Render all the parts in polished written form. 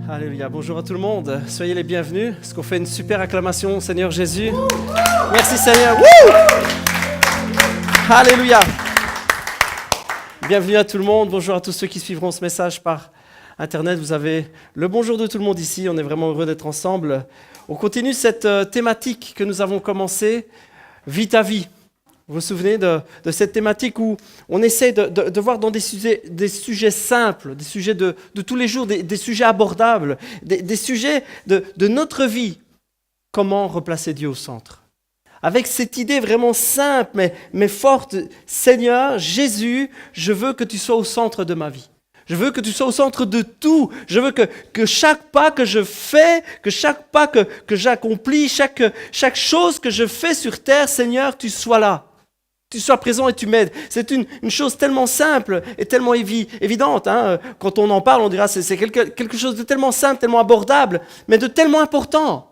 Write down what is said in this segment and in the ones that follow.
Alléluia. Bonjour à tout le monde. Soyez les bienvenus. Est-ce qu'on fait une super acclamation au Seigneur Jésus? Merci Seigneur. Woo! Alléluia. Bienvenue à tout le monde. Bonjour à tous ceux qui suivront ce message par Internet. Vous avez le bonjour de tout le monde ici. On est vraiment heureux d'être ensemble. On continue cette thématique que nous avons commencée, Vie ta vie. Vous vous souvenez de cette thématique où on essaie de voir dans des sujets simples, des sujets de tous les jours, des sujets abordables, des sujets de notre vie, comment replacer Dieu au centre. Avec cette idée vraiment simple mais forte, Seigneur, Jésus, je veux que tu sois au centre de ma vie. Je veux que tu sois au centre de tout. Je veux que chaque pas que je fais, que chaque pas que j'accomplis, chaque chose que je fais sur terre, Seigneur, tu sois là. Tu sois présent et tu m'aides. C'est une chose tellement simple et tellement évidente. Hein. Quand on en parle, on dira c'est quelque chose de tellement simple, tellement abordable, mais de tellement important.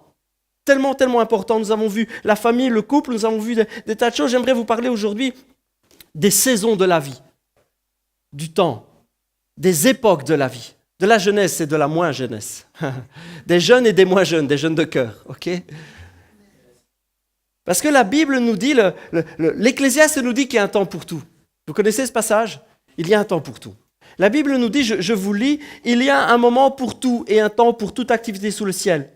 Tellement important. Nous avons vu la famille, le couple, nous avons vu des tas de choses. J'aimerais vous parler aujourd'hui des saisons de la vie, du temps, des époques de la vie, de la jeunesse et de la moins jeunesse, des jeunes et des moins jeunes, des jeunes de cœur, ok? Parce que la Bible nous dit, l'Ecclésiaste nous dit qu'il y a un temps pour tout. Vous connaissez ce passage? Il y a un temps pour tout. La Bible nous dit, je vous lis, il y a un moment pour tout et un temps pour toute activité sous le ciel.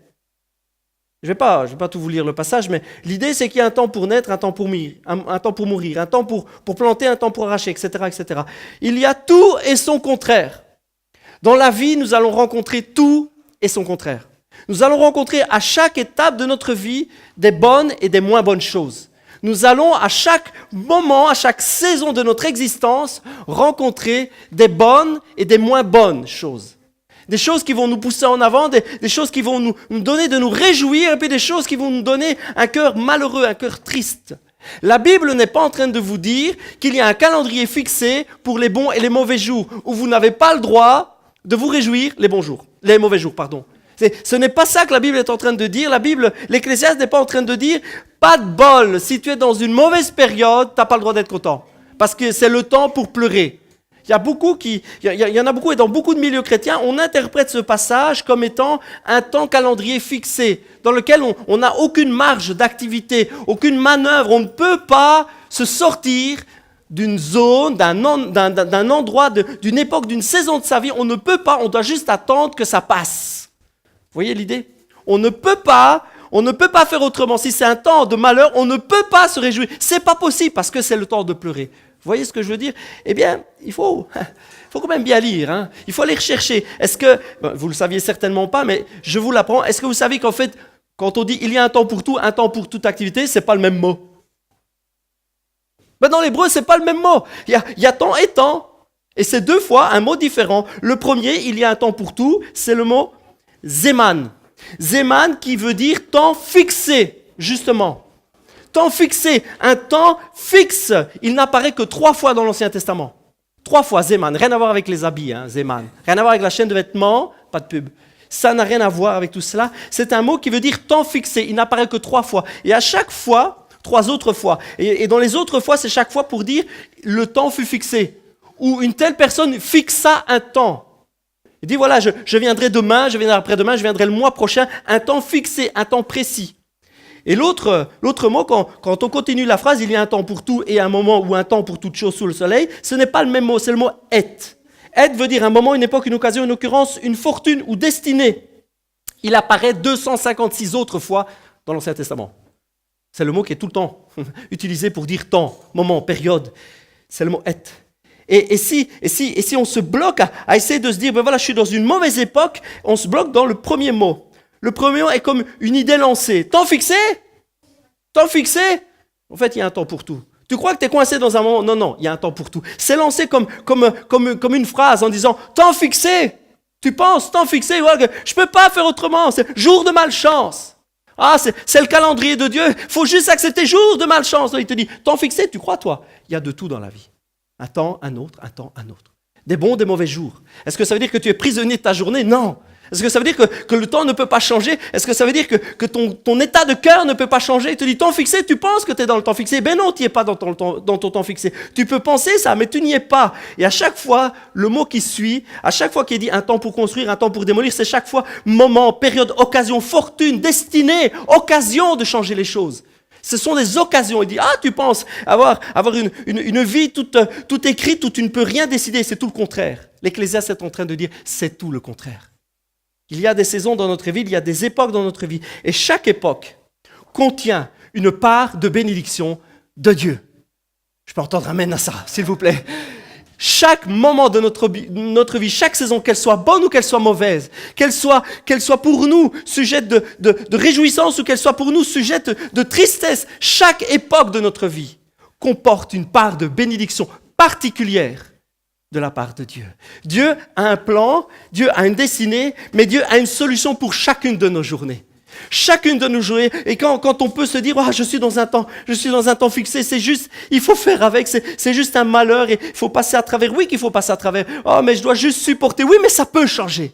Je vais pas tout vous lire le passage, mais l'idée c'est qu'il y a un temps pour naître, un temps pour mourir, un temps pour planter, un temps pour arracher, etc., etc. Il y a tout et son contraire. Dans la vie, nous allons rencontrer tout et son contraire. Nous allons rencontrer à chaque étape de notre vie des bonnes et des moins bonnes choses. Nous allons à chaque moment, à chaque saison de notre existence, rencontrer des bonnes et des moins bonnes choses. Des choses qui vont nous pousser en avant, des choses qui vont nous donner de nous réjouir, et puis des choses qui vont nous donner un cœur malheureux, un cœur triste. La Bible n'est pas en train de vous dire qu'il y a un calendrier fixé pour les bons et les mauvais jours, où vous n'avez pas le droit de vous réjouir les mauvais jours, pardon. Ce n'est pas ça que la Bible est en train de dire. La Bible, l'Ecclésiaste n'est pas en train de dire « pas de bol, si tu es dans une mauvaise période, tu n'as pas le droit d'être content. » Parce que c'est le temps pour pleurer. Il y en a beaucoup, et dans beaucoup de milieux chrétiens, on interprète ce passage comme étant un temps calendrier fixé, dans lequel on n'a aucune marge d'activité, aucune manœuvre. On ne peut pas se sortir d'une zone, d'un endroit, d'une époque, d'une saison de sa vie. On ne peut pas, on doit juste attendre que ça passe. Vous voyez l'idée? On ne peut pas faire autrement. Si c'est un temps de malheur, on ne peut pas se réjouir. C'est pas possible parce que c'est le temps de pleurer. Vous voyez ce que je veux dire? Eh bien, il faut quand même bien lire. Hein. Il faut aller rechercher. Est-ce que, vous le saviez certainement pas, mais je vous l'apprends. Est-ce que vous savez qu'en fait, quand on dit il y a un temps pour tout, un temps pour toute activité, c'est pas le même mot. Ben dans l'hébreu, c'est pas le même mot. Il y a temps et temps. Et c'est deux fois un mot différent. Le premier, il y a un temps pour tout, c'est le mot Zeman. Zeman qui veut dire temps fixé, justement. Temps fixé, un temps fixe. Il n'apparaît que 3 fois dans l'Ancien Testament. 3 fois, Zeman. Rien à voir avec les habits, hein, Zeman. Rien à voir avec la chaîne de vêtements, pas de pub. Ça n'a rien à voir avec tout cela. C'est un mot qui veut dire temps fixé. Il n'apparaît que 3 fois. Et à chaque fois, 3 autres fois. Et dans les autres fois, c'est chaque fois pour dire le temps fut fixé. Ou une telle personne fixa un temps. Il dit voilà, je viendrai demain, je viendrai après-demain, je viendrai le mois prochain, un temps fixé, un temps précis. Et l'autre mot, quand on continue la phrase, il y a un temps pour tout et un moment ou un temps pour toute chose sous le soleil, ce n'est pas le même mot, c'est le mot « et ». « Et » veut dire un moment, une époque, une occasion, une occurrence, une fortune ou destinée. Il apparaît 256 autres fois dans l'Ancien Testament. C'est le mot qui est tout le temps utilisé pour dire temps, moment, période. C'est le mot « et ». Et si on se bloque à essayer de se dire, ben voilà, je suis dans une mauvaise époque, on se bloque dans le premier mot. Le premier mot est comme une idée lancée. Temps fixé? Temps fixé? En fait, il y a un temps pour tout. Tu crois que tu es coincé dans un moment? Non, il y a un temps pour tout. C'est lancé comme une phrase en disant, temps fixé? Tu penses, temps fixé? Ouais, je ne peux pas faire autrement, c'est jour de malchance. Ah, c'est le calendrier de Dieu, il faut juste accepter jour de malchance. Il te dit, temps fixé, tu crois toi? Il y a de tout dans la vie. Un temps, un autre, un temps, un autre. Des bons, des mauvais jours. Est-ce que ça veut dire que tu es prisonnier de ta journée? Non. Est-ce que ça veut dire que le temps ne peut pas changer? Est-ce que ça veut dire que ton état de cœur ne peut pas changer? Il te dit temps fixé, tu penses que tu es dans le temps fixé. Ben non, tu n'y es pas dans ton temps fixé. Tu peux penser ça, mais tu n'y es pas. Et à chaque fois, le mot qui suit, à chaque fois qu'il dit un temps pour construire, un temps pour démolir, c'est chaque fois moment, période, occasion, fortune, destinée, occasion de changer les choses. Ce sont des occasions. Il dit, tu penses avoir une vie toute écrite où tu ne peux rien décider. C'est tout le contraire. L'Ecclésiaste est en train de dire, c'est tout le contraire. Il y a des saisons dans notre vie, il y a des époques dans notre vie. Et chaque époque contient une part de bénédiction de Dieu. Je peux entendre amen à ça, s'il vous plaît. Chaque moment de notre vie, chaque saison, qu'elle soit bonne ou qu'elle soit mauvaise, qu'elle soit pour nous sujette de réjouissance ou qu'elle soit pour nous sujette de tristesse, chaque époque de notre vie comporte une part de bénédiction particulière de la part de Dieu. Dieu a un plan, Dieu a une destinée, mais Dieu a une solution pour chacune de nos journées. Chacune de nos journées, et quand on peut se dire je suis dans un temps fixé, c'est juste, il faut faire avec, c'est juste un malheur et il faut passer à travers. Oui qu'il faut passer à travers, mais je dois juste supporter. Oui, mais ça peut changer.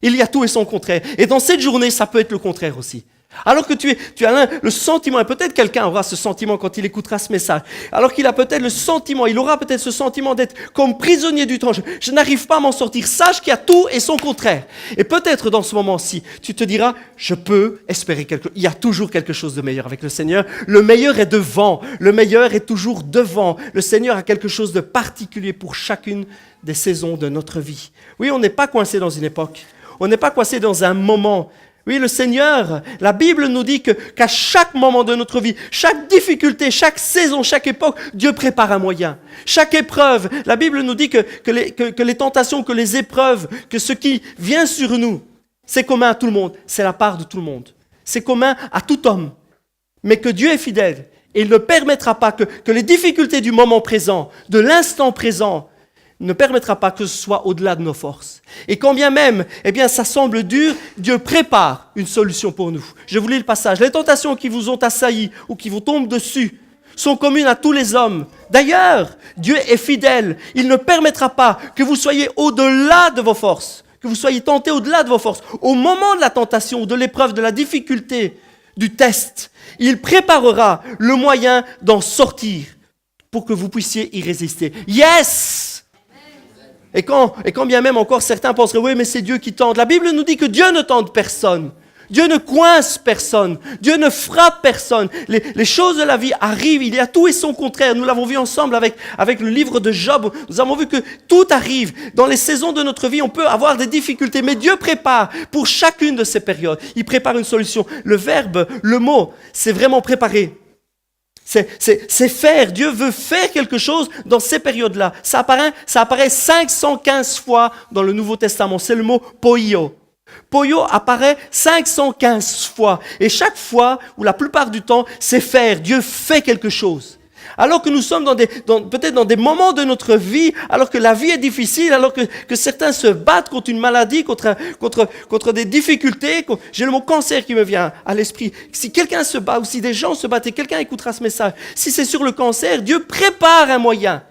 Il y a tout et son contraire. Et dans cette journée, ça peut être le contraire aussi. Alors que tu as le sentiment, et peut-être quelqu'un aura ce sentiment quand il écoutera ce message, alors qu'il a peut-être le sentiment, il aura peut-être ce sentiment d'être comme prisonnier du temps. Je n'arrive pas à m'en sortir. Sache qu'il y a tout et son contraire. Et peut-être dans ce moment-ci, tu te diras, je peux espérer quelque chose. Il y a toujours quelque chose de meilleur avec le Seigneur. Le meilleur est devant. Le meilleur est toujours devant. Le Seigneur a quelque chose de particulier pour chacune des saisons de notre vie. Oui, on n'est pas coincé dans une époque. On n'est pas coincé dans un moment. Oui, le Seigneur, la Bible nous dit qu'à chaque moment de notre vie, chaque difficulté, chaque saison, chaque époque, Dieu prépare un moyen. Chaque épreuve, la Bible nous dit que les tentations, que les épreuves, que ce qui vient sur nous, c'est commun à tout le monde, c'est la part de tout le monde. C'est commun à tout homme. Mais que Dieu est fidèle et il ne permettra pas que les difficultés du moment présent, de l'instant présent, ne permettra pas que ce soit au-delà de nos forces. Et quand bien même, ça semble dur, Dieu prépare une solution pour nous. Je vous lis le passage. Les tentations qui vous ont assaillis ou qui vous tombent dessus sont communes à tous les hommes. D'ailleurs, Dieu est fidèle. Il ne permettra pas que vous soyez au-delà de vos forces, que vous soyez tentés au-delà de vos forces. Au moment de la tentation, de l'épreuve, de la difficulté, du test, il préparera le moyen d'en sortir pour que vous puissiez y résister. Yes! Et quand bien même encore certains penseraient, oui, mais c'est Dieu qui tente. La Bible nous dit que Dieu ne tente personne. Dieu ne coince personne. Dieu ne frappe personne. Les choses de la vie arrivent. Il y a tout et son contraire. Nous l'avons vu ensemble avec le livre de Job. Nous avons vu que tout arrive. Dans les saisons de notre vie, on peut avoir des difficultés. Mais Dieu prépare pour chacune de ces périodes. Il prépare une solution. Le verbe, le mot, c'est vraiment préparer. C'est faire. Dieu veut faire quelque chose dans ces périodes-là. Ça apparaît 515 fois dans le Nouveau Testament. C'est le mot poio. Poio apparaît 515 fois. Et chaque fois, ou la plupart du temps, c'est faire. Dieu fait quelque chose. Alors que nous sommes peut-être dans des moments de notre vie, alors que la vie est difficile, alors que certains se battent contre une maladie, contre des difficultés. J'ai le mot cancer qui me vient à l'esprit. Si quelqu'un se bat ou si des gens se battent et quelqu'un écoutera ce message, si c'est sur le cancer, Dieu prépare un moyen.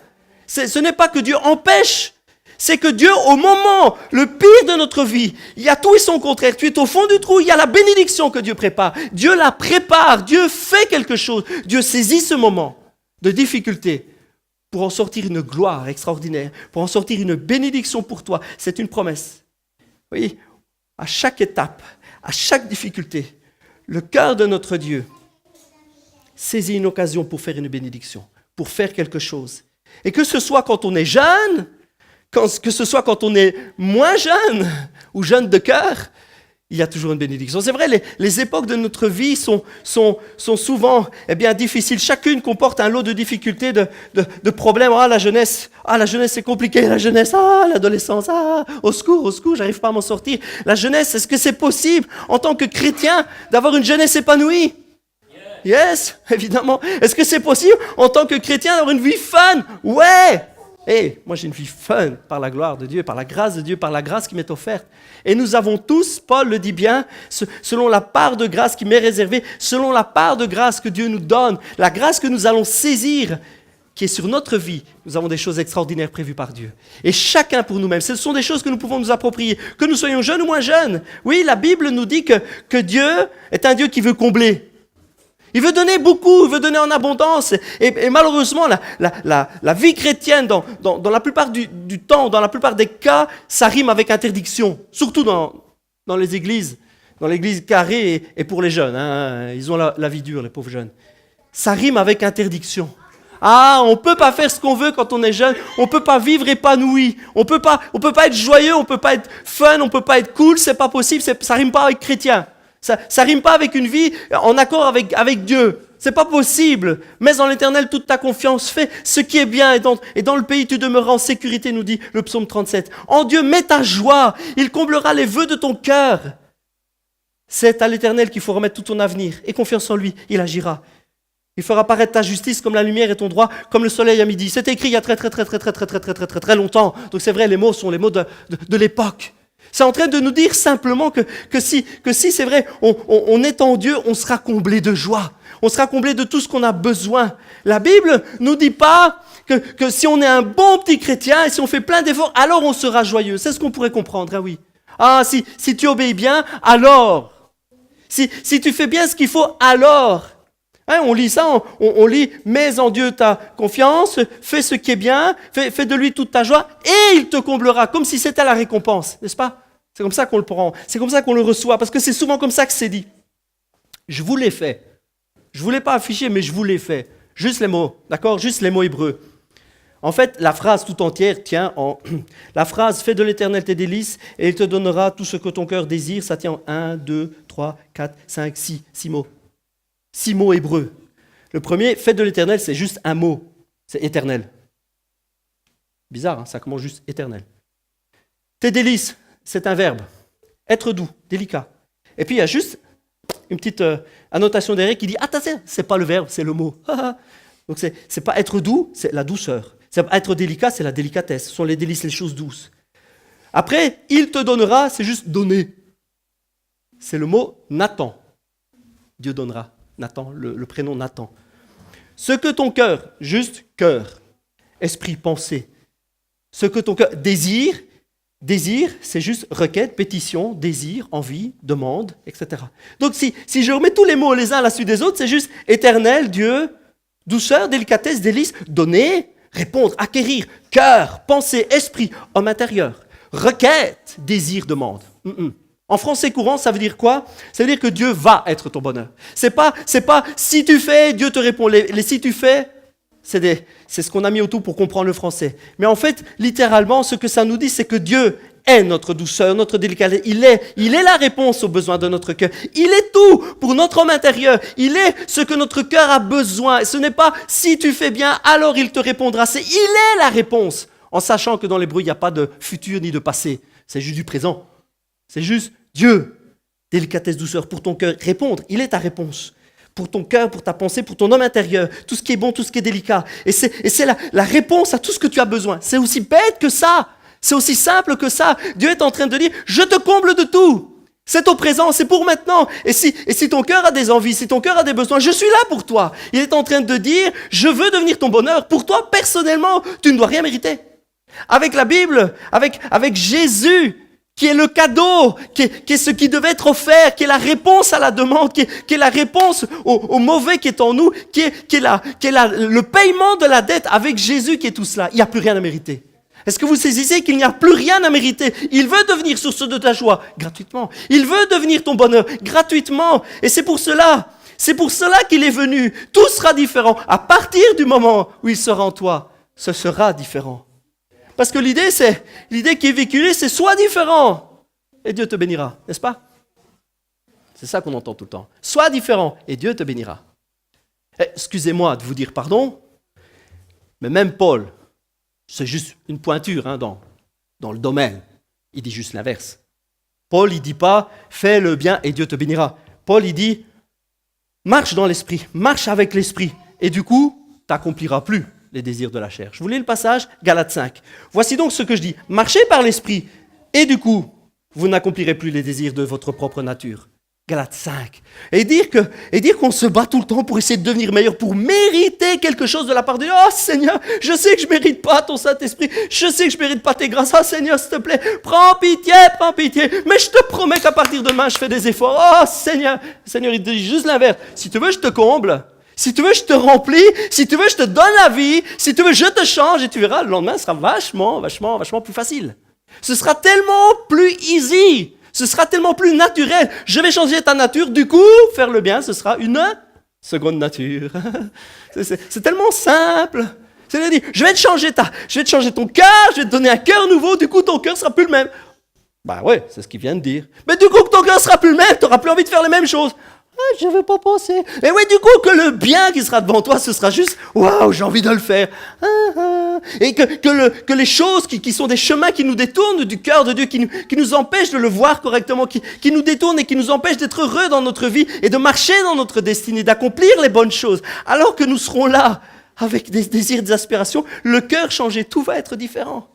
Ce n'est pas que Dieu empêche, c'est que Dieu, au moment le pire de notre vie, il y a tout et son contraire. Tu es au fond du trou, il y a la bénédiction que Dieu prépare. Dieu la prépare, Dieu fait quelque chose. Dieu saisit ce moment de difficulté pour en sortir une gloire extraordinaire, pour en sortir une bénédiction pour toi. C'est une promesse. Oui, à chaque étape, à chaque difficulté, le cœur de notre Dieu saisit une occasion pour faire une bénédiction, pour faire quelque chose. Et que ce soit quand on est jeune, que ce soit quand on est moins jeune ou jeune de cœur, il y a toujours une bénédiction. C'est vrai, les époques de notre vie sont souvent difficiles. Chacune comporte un lot de difficultés, de problèmes. La jeunesse c'est compliqué. La jeunesse, l'adolescence, au secours, j'arrive pas à m'en sortir. La jeunesse, est-ce que c'est possible en tant que chrétien d'avoir une jeunesse épanouie? Yes, évidemment. Est-ce que c'est possible en tant que chrétien d'avoir une vie fun? Ouais. Moi j'ai une vie fun par la gloire de Dieu, par la grâce de Dieu, par la grâce qui m'est offerte. Et nous avons tous, Paul le dit bien, selon la part de grâce qui m'est réservée, selon la part de grâce que Dieu nous donne, la grâce que nous allons saisir, qui est sur notre vie, nous avons des choses extraordinaires prévues par Dieu. Et chacun pour nous-mêmes, ce sont des choses que nous pouvons nous approprier, que nous soyons jeunes ou moins jeunes. Oui, la Bible nous dit que Dieu est un Dieu qui veut combler. Il veut donner beaucoup, il veut donner en abondance. Et malheureusement, la vie chrétienne, dans la plupart du temps, dans la plupart des cas, ça rime avec interdiction. Surtout dans les églises, dans l'église carrée et pour les jeunes. Hein. Ils ont la vie dure, les pauvres jeunes. Ça rime avec interdiction. Ah, on ne peut pas faire ce qu'on veut quand on est jeune. On ne peut pas vivre épanoui. On peut pas être joyeux, on ne peut pas être fun, on ne peut pas être cool. C'est pas possible. Ça rime pas avec chrétien. Ça rime pas avec une vie en accord avec Dieu. C'est pas possible. Mais en l'Éternel, toute ta confiance, fais ce qui est bien. Et dans le pays, tu demeures en sécurité, nous dit le psaume 37. En Dieu, mets ta joie. Il comblera les vœux de ton cœur. C'est à l'Éternel qu'il faut remettre tout ton avenir. Et confiance en lui, il agira. Il fera paraître ta justice comme la lumière et ton droit comme le soleil à midi. C'est écrit il y a très longtemps. Donc c'est vrai, les mots sont les mots de l'époque. C'est en train de nous dire simplement que si c'est vrai, on est en Dieu, on sera comblé de joie. On sera comblé de tout ce qu'on a besoin. La Bible nous dit pas que si on est un bon petit chrétien et si on fait plein d'efforts, alors on sera joyeux. C'est ce qu'on pourrait comprendre, hein, oui. Ah, si tu obéis bien, alors. Si tu fais bien ce qu'il faut, alors. Hein, on lit ça, on lit « Mets en Dieu ta confiance, fais ce qui est bien, fais de lui toute ta joie, et il te comblera », comme si c'était la récompense, n'est-ce pas? C'est comme ça qu'on le prend, c'est comme ça qu'on le reçoit, parce que c'est souvent comme ça que c'est dit. Je vous l'ai fait. Je ne vous l'ai pas affiché, mais je vous l'ai fait. Juste les mots, d'accord? Juste les mots hébreux. En fait, la phrase tout entière tient en... La phrase « Fais de l'Éternel tes délices, et il te donnera tout ce que ton cœur désire », ça tient en 1, 2, 3, 4, 5, 6 mots. 6 mots hébreux. Le premier, fête de l'Éternel, c'est juste un mot. C'est éternel. Bizarre, hein, ça commence juste éternel. Tes délices, c'est un verbe. Être doux, délicat. Et puis il y a juste une petite annotation derrière qui dit attention, c'est pas le verbe, c'est le mot. Donc c'est pas être doux, c'est la douceur. C'est pas être délicat, c'est la délicatesse. Ce sont les délices, les choses douces. Après, il te donnera, c'est juste donner. C'est le mot Nathan. Dieu donnera. Nathan, le prénom Nathan. Ce que ton cœur, juste cœur, esprit, pensée, ce que ton cœur désire, c'est juste requête, pétition, désir, envie, demande, etc. Donc si je remets tous les mots les uns à la suite des autres, c'est juste éternel, Dieu, douceur, délicatesse, délice, donner, répondre, acquérir, cœur, pensée, esprit, homme intérieur, requête, désir, demande. En français courant, ça veut dire quoi? Ça veut dire que Dieu va être ton bonheur. C'est pas si tu fais, Dieu te répond. Les si tu fais, c'est ce qu'on a mis autour pour comprendre le français. Mais en fait, littéralement, ce que ça nous dit, c'est que Dieu est notre douceur, notre délicatesse. Il est la réponse aux besoins de notre cœur. Il est tout pour notre homme intérieur. Il est ce que notre cœur a besoin. Ce n'est pas si tu fais bien, alors il te répondra. Il est la réponse. En sachant que dans l'hébreu, il n'y a pas de futur ni de passé. C'est juste du présent. C'est juste Dieu, délicatesse, douceur, pour ton cœur, répondre, il est ta réponse. Pour ton cœur, pour ta pensée, pour ton homme intérieur, tout ce qui est bon, tout ce qui est délicat. Et c'est la réponse à tout ce que tu as besoin. C'est aussi bête que ça. C'est aussi simple que ça. Dieu est en train de dire, je te comble de tout. C'est au présent, c'est pour maintenant. Et si ton cœur a des envies, si ton cœur a des besoins, je suis là pour toi. Il est en train de dire, je veux devenir ton bonheur. Pour toi, personnellement, tu ne dois rien mériter. Avec la Bible, avec Jésus, qui est le cadeau, qui est ce qui devait être offert, qui est la réponse à la demande, qui est la réponse au mauvais qui est en nous, qui est le paiement de la dette avec Jésus qui est tout cela. Il n'y a plus rien à mériter. Est-ce que vous saisissez qu'il n'y a plus rien à mériter? Il veut devenir source de ta joie, gratuitement. Il veut devenir ton bonheur, gratuitement. Et c'est pour cela qu'il est venu. Tout sera différent. À partir du moment où il sera en toi, ce sera différent. Parce que l'idée qui est véhiculée, c'est sois différent et Dieu te bénira, n'est-ce pas? C'est ça qu'on entend tout le temps. Sois différent et Dieu te bénira. Excusez-moi de vous dire pardon, mais même Paul, c'est juste une pointure dans le domaine. Il dit juste l'inverse. Paul, il dit pas fais le bien et Dieu te bénira. Paul, il dit marche dans l'esprit, marche avec l'esprit et du coup, tu n'accompliras plus les désirs de la chair. Je vous lis le passage, Galates 5. Voici donc ce que je dis. Marchez par l'esprit, et du coup, vous n'accomplirez plus les désirs de votre propre nature. Galates 5. Et dire qu'on se bat tout le temps pour essayer de devenir meilleur, pour mériter quelque chose de la part de Dieu. Oh Seigneur, je sais que je ne mérite pas ton Saint-Esprit, je sais que je ne mérite pas tes grâces. Oh Seigneur, s'il te plaît, prends pitié. Mais je te promets qu'à partir de demain, je fais des efforts. Oh Seigneur, il te dit juste l'inverse. Si tu veux, je te comble. Si tu veux, je te remplis. Si tu veux, je te donne la vie. Si tu veux, je te change. Et tu verras, le lendemain, ce sera vachement plus facile. Ce sera tellement plus easy. Ce sera tellement plus naturel. Je vais changer ta nature. Du coup, faire le bien, ce sera une seconde nature. C'est tellement simple. C'est-à-dire, je vais te changer ton cœur. Je vais te donner un cœur nouveau. Du coup, ton cœur sera plus le même. Bah ouais, c'est ce qu'il vient de dire. Mais du coup, que ton cœur sera plus le même, tu n'auras plus envie de faire les mêmes choses. Ah, je ne veux pas penser. Et oui, du coup, que le bien qui sera devant toi, ce sera juste, waouh, j'ai envie de le faire. Et que les choses qui sont des chemins qui nous détournent du cœur de Dieu, qui nous empêchent de le voir correctement, qui nous détournent et qui nous empêchent d'être heureux dans notre vie et de marcher dans notre destinée, d'accomplir les bonnes choses. Alors que nous serons là, avec des désirs, des aspirations, le cœur changé, tout va être différent.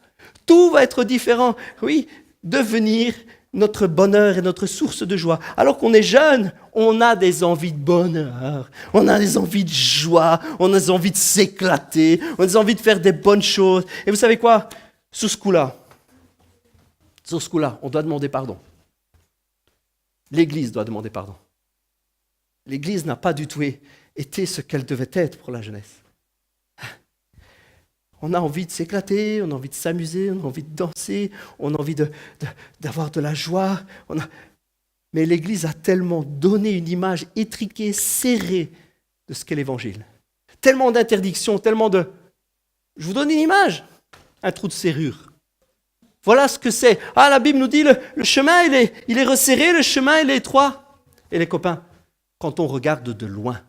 Tout va être différent. Oui, devenir notre bonheur et notre source de joie. Alors qu'on est jeune, on a des envies de bonheur, on a des envies de joie, on a des envies de s'éclater, on a des envies de faire des bonnes choses. Et vous savez quoi ? Sur ce coup-là, on doit demander pardon. L'Église doit demander pardon. L'Église n'a pas du tout été ce qu'elle devait être pour la jeunesse. On a envie de s'éclater, on a envie de s'amuser, on a envie de danser, on a envie d'avoir de la joie. Mais l'Église a tellement donné une image étriquée, serrée de ce qu'est l'Évangile. Tellement d'interdictions, tellement de... Je vous donne une image, un trou de serrure. Voilà ce que c'est. Ah, la Bible nous dit, le chemin, il est resserré, le chemin, il est étroit. Et les copains, quand on regarde de loin,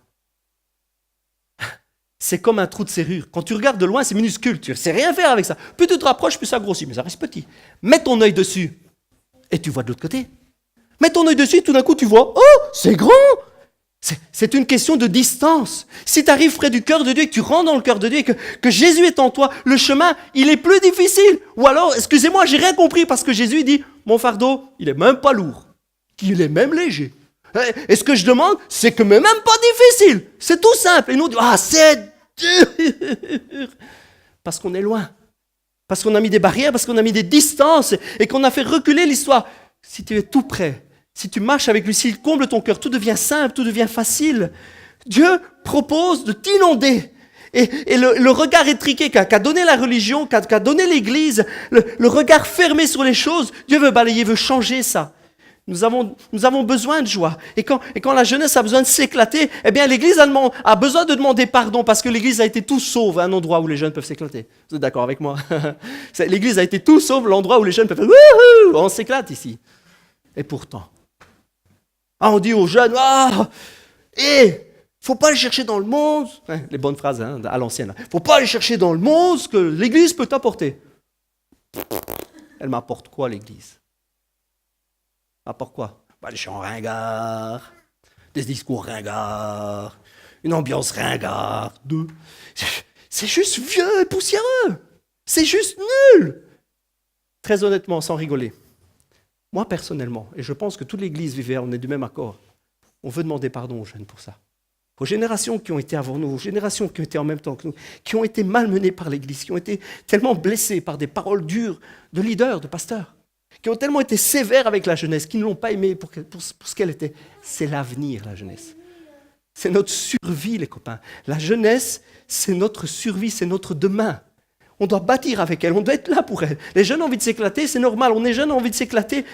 c'est comme un trou de serrure. Quand tu regardes de loin, c'est minuscule. Tu ne sais rien faire avec ça. Plus tu te rapproches, plus ça grossit. Mais ça reste petit. Mets ton œil dessus et tu vois de l'autre côté. Mets ton œil dessus, tout d'un coup, tu vois. Oh, c'est grand. C'est une question de distance. Si tu arrives près du cœur de Dieu et que tu rentres dans le cœur de Dieu et que Jésus est en toi, le chemin, il est plus difficile. Ou alors, excusez-moi, j'ai rien compris parce que Jésus dit, mon fardeau, il est même pas lourd. Il est même léger. Et ce que je demande, c'est que même pas difficile. C'est tout simple. Et nous, on dit, c'est dur. Parce qu'on est loin. Parce qu'on a mis des barrières, parce qu'on a mis des distances et qu'on a fait reculer l'histoire. Si tu es tout près, si tu marches avec lui, s'il comble ton cœur, tout devient simple, tout devient facile. Dieu propose de t'inonder. Et le regard étriqué qu'a donné la religion, qu'a donné l'Église, le regard fermé sur les choses, Dieu veut balayer, veut changer ça. Nous avons besoin de joie. Et quand la jeunesse a besoin de s'éclater, eh bien l'Église a besoin de demander pardon parce que l'Église a été tout sauve un endroit où les jeunes peuvent s'éclater. Vous êtes d'accord avec moi ? L'Église a été tout sauve l'endroit où les jeunes peuvent faire wouhou, on s'éclate ici. Et pourtant, on dit aux jeunes, faut pas aller chercher dans le monde, les bonnes phrases à l'ancienne, faut pas aller chercher dans le monde ce que l'Église peut t'apporter. Elle m'apporte quoi l'Église ? Pourquoi ? Des chants ringards, des discours ringards, une ambiance ringarde. C'est juste vieux et poussiéreux. C'est juste nul. Très honnêtement, sans rigoler, moi personnellement, et je pense que toute l'Église vivait, on est du même accord, on veut demander pardon aux jeunes pour ça. Aux générations qui ont été avant nous, aux générations qui ont été en même temps que nous, qui ont été malmenées par l'Église, qui ont été tellement blessées par des paroles dures de leaders, de pasteurs, qui ont tellement été sévères avec la jeunesse, qui ne l'ont pas aimée pour ce qu'elle était. C'est l'avenir, la jeunesse. C'est notre survie, les copains. La jeunesse, c'est notre survie, c'est notre demain. On doit bâtir avec elle, on doit être là pour elle. Les jeunes ont envie de s'éclater, c'est normal. On est jeunes, on a envie de s'éclater.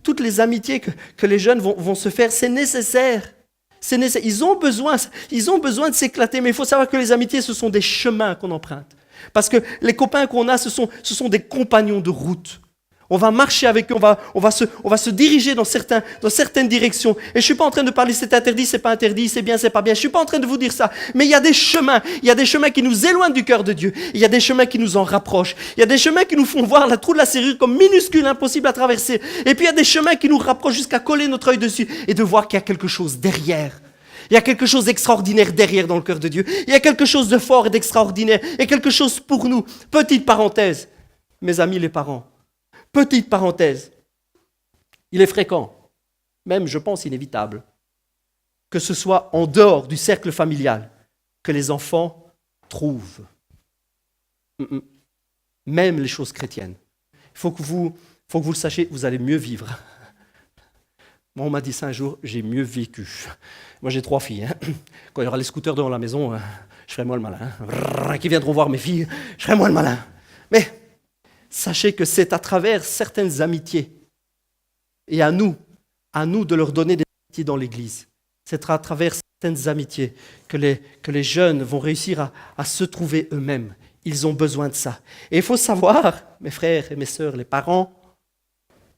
Toutes les amitiés que les jeunes vont se faire, c'est nécessaire. C'est nécessaire. Ils ont besoin de s'éclater, mais il faut savoir que les amitiés, ce sont des chemins qu'on emprunte. Parce que les copains qu'on a, ce sont des compagnons de route. On va marcher avec eux, on va se diriger dans certaines directions. Et je ne suis pas en train de parler c'est interdit, c'est pas interdit, c'est bien, c'est pas bien. Je ne suis pas en train de vous dire ça. Mais il y a des chemins qui nous éloignent du cœur de Dieu. Il y a des chemins qui nous en rapprochent. Il y a des chemins qui nous font voir la trou de la serrure comme minuscule, impossible à traverser. Et puis il y a des chemins qui nous rapprochent jusqu'à coller notre œil dessus et de voir qu'il y a quelque chose derrière. Il y a quelque chose d'extraordinaire derrière dans le cœur de Dieu. Il y a quelque chose de fort et d'extraordinaire. Et quelque chose pour nous. Petite parenthèse, mes amis les parents. Petite parenthèse, il est fréquent même je pense inévitable, que ce soit en dehors du cercle familial que les enfants trouvent même les choses chrétiennes. Il faut que vous le sachiez, vous allez mieux vivre. Moi, on m'a dit ça un jour, j'ai mieux vécu. Moi, j'ai 3 filles. Quand il y aura les scooters devant la maison, je ferai moi le malin. Qui viendront voir mes filles, je ferai moi le malin. Mais sachez que c'est à travers certaines amitiés, et à nous de leur donner des amitiés dans l'Église. C'est à travers certaines amitiés que les jeunes vont réussir à se trouver eux-mêmes. Ils ont besoin de ça. Et il faut savoir, mes frères et mes sœurs, les parents,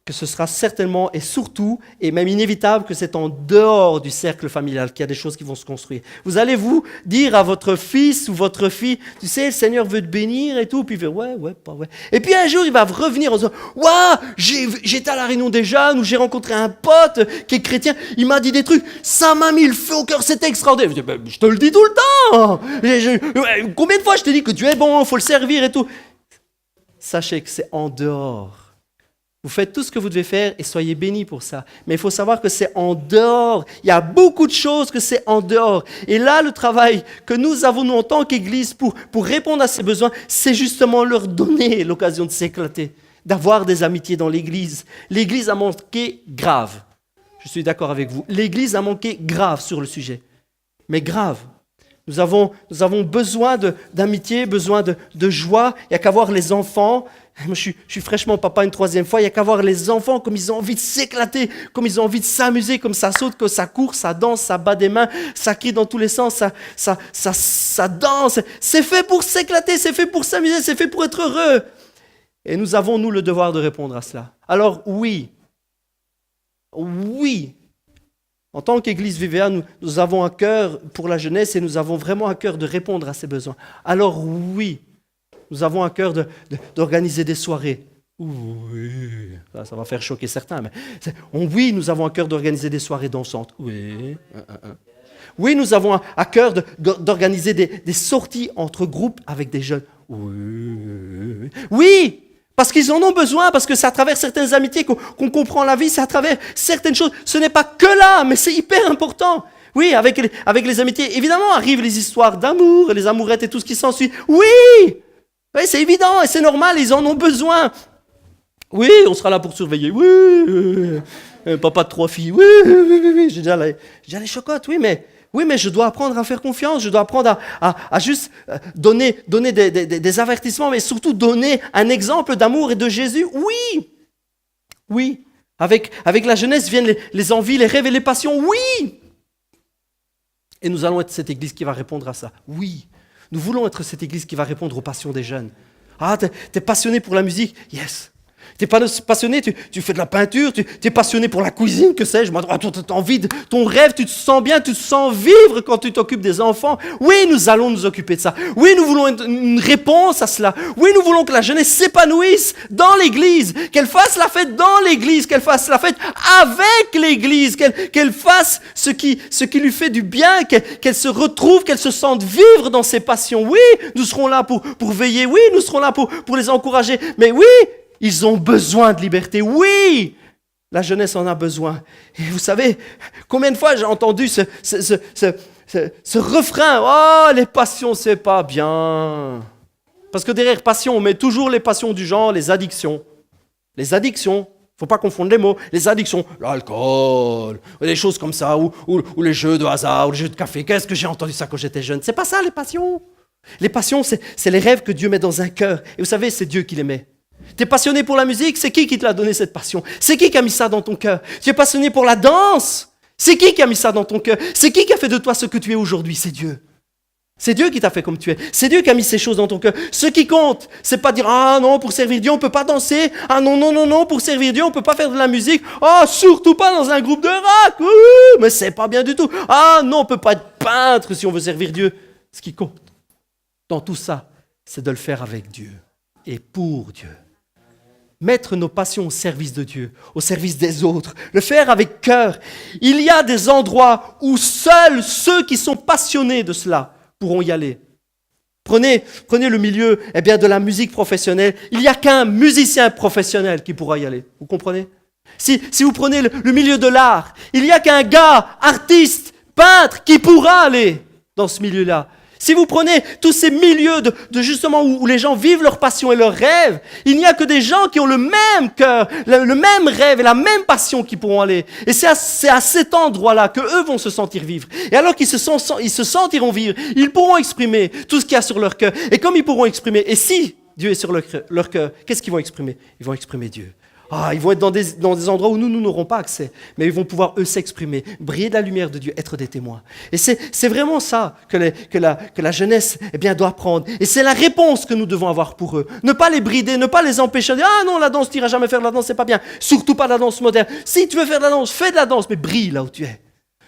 que ce sera certainement et surtout, et même inévitable, que c'est en dehors du cercle familial qu'il y a des choses qui vont se construire. Vous allez vous dire à votre fils ou votre fille, tu sais, le Seigneur veut te bénir et tout, puis il fait ouais, pas ouais. Et puis un jour, il va revenir en disant, waouh, j'étais à la réunion des jeunes où j'ai rencontré un pote qui est chrétien, il m'a dit des trucs, ça m'a mis le feu au cœur, c'était extraordinaire. Je dis, ben, je te le dis tout le temps. Combien de fois je te dis que tu es bon, il faut le servir et tout. Sachez que c'est en dehors. Vous faites tout ce que vous devez faire et soyez bénis pour ça. Mais il faut savoir que c'est en dehors. Il y a beaucoup de choses que c'est en dehors. Et là, le travail que nous avons, nous, en tant qu'Église, pour répondre à ces besoins, c'est justement leur donner l'occasion de s'éclater, d'avoir des amitiés dans l'Église. L'Église a manqué grave. Je suis d'accord avec vous. L'Église a manqué grave sur le sujet. Mais grave. Nous avons besoin d'amitié, besoin de joie. Il n'y a qu'à voir les enfants. Moi, je suis fraîchement papa une 3e fois. Il n'y a qu'à voir les enfants comme ils ont envie de s'éclater, comme ils ont envie de s'amuser, comme ça saute, que ça court, ça danse, ça bat des mains, ça crie dans tous les sens, ça danse. C'est fait pour s'éclater, c'est fait pour s'amuser, c'est fait pour être heureux. Et nous avons, nous, le devoir de répondre à cela. Alors oui, en tant qu'Église VVA, nous avons un cœur pour la jeunesse et nous avons vraiment un cœur de répondre à ces besoins. Alors oui, nous avons un cœur d'organiser des soirées. Oui, ça va faire choquer certains, mais oui, nous avons un cœur d'organiser des soirées dansantes. Oui, oui, nous avons à cœur d'organiser des sorties entre groupes avec des jeunes. Oui, oui. Parce qu'ils en ont besoin, parce que c'est à travers certaines amitiés qu'on comprend la vie, c'est à travers certaines choses. Ce n'est pas que là, mais c'est hyper important. Oui, avec les amitiés, évidemment, arrivent les histoires d'amour, les amourettes et tout ce qui s'ensuit. Oui, c'est évident et c'est normal, ils en ont besoin. Oui, on sera là pour surveiller. Oui, papa de 3 filles. Oui, j'ai déjà les chocottes, oui, mais je dois apprendre à faire confiance, je dois apprendre à juste donner des avertissements, mais surtout donner un exemple d'amour et de Jésus. Oui. Avec la jeunesse viennent les envies, les rêves et les passions. Oui. Et nous allons être cette Église qui va répondre à ça. Oui. Nous voulons être cette Église qui va répondre aux passions des jeunes. Ah, t'es passionné pour la musique? Yes. T'es passionné, tu fais de la peinture, tu es passionné pour la cuisine, que sais-je, t'as envie de ton rêve, tu te sens bien, tu te sens vivre quand tu t'occupes des enfants. Oui, nous allons nous occuper de ça. Oui, nous voulons une réponse à cela. Oui, nous voulons que la jeunesse s'épanouisse dans l'Église, qu'elle fasse la fête dans l'Église, qu'elle fasse la fête avec l'Église, qu'elle fasse ce qui lui fait du bien, qu'elle se retrouve, qu'elle se sente vivre dans ses passions. Oui, nous serons là pour veiller. Oui, nous serons là pour les encourager. Mais oui, ils ont besoin de liberté. Oui, la jeunesse en a besoin. Et vous savez, combien de fois j'ai entendu ce refrain, oh, les passions, c'est pas bien. Parce que derrière passion, on met toujours les passions du genre, les addictions. Les addictions, faut pas confondre les mots. Les addictions, l'alcool, des choses comme ça, ou les jeux de hasard, ou les jeux de café. Qu'est-ce que j'ai entendu ça quand j'étais jeune? C'est pas ça, les passions. Les passions, c'est les rêves que Dieu met dans un cœur. Et vous savez, c'est Dieu qui les met. Tu es passionné pour la musique, c'est qui te l'a donné cette passion? C'est qui a mis ça dans ton cœur? Tu es passionné pour la danse, c'est qui a mis ça dans ton cœur? C'est qui a fait de toi ce que tu es aujourd'hui? C'est Dieu. C'est Dieu qui t'a fait comme tu es. C'est Dieu qui a mis ces choses dans ton cœur. Ce qui compte, c'est pas dire, ah non, pour servir Dieu, on peut pas danser. Ah non, pour servir Dieu, on peut pas faire de la musique. Ah, surtout pas dans un groupe de rock. Mais c'est pas bien du tout. Ah non, on peut pas être peintre si on veut servir Dieu. Ce qui compte dans tout ça, c'est de le faire avec Dieu et pour Dieu. Mettre nos passions au service de Dieu, au service des autres, le faire avec cœur. Il y a des endroits où seuls ceux qui sont passionnés de cela pourront y aller. Prenez le milieu de la musique professionnelle. Il n'y a qu'un musicien professionnel qui pourra y aller. Vous comprenez? Si vous prenez le milieu de l'art, il n'y a qu'un gars, artiste, peintre, qui pourra aller dans ce milieu-là. Si vous prenez tous ces milieux de justement où les gens vivent leur passion et leurs rêves, il n'y a que des gens qui ont le même cœur, le même rêve et la même passion qui pourront aller. Et c'est à cet endroit-là qu'eux vont se sentir vivre. Et alors qu'ils se sentiront vivre, ils pourront exprimer tout ce qu'il y a sur leur cœur. Et comme ils pourront exprimer, et si Dieu est sur leur cœur, qu'est-ce qu'ils vont exprimer? Ils vont exprimer Dieu. Ils vont être dans des endroits où nous n'aurons pas accès, mais ils vont pouvoir eux s'exprimer, briller de la lumière de Dieu, être des témoins. Et c'est vraiment ça que la jeunesse doit prendre. Et c'est la réponse que nous devons avoir pour eux. Ne pas les brider, ne pas les empêcher de dire « Ah non, la danse, tu n'iras jamais faire de la danse, c'est pas bien. » Surtout pas de la danse moderne. Si tu veux faire de la danse, fais de la danse, mais brille là où tu es.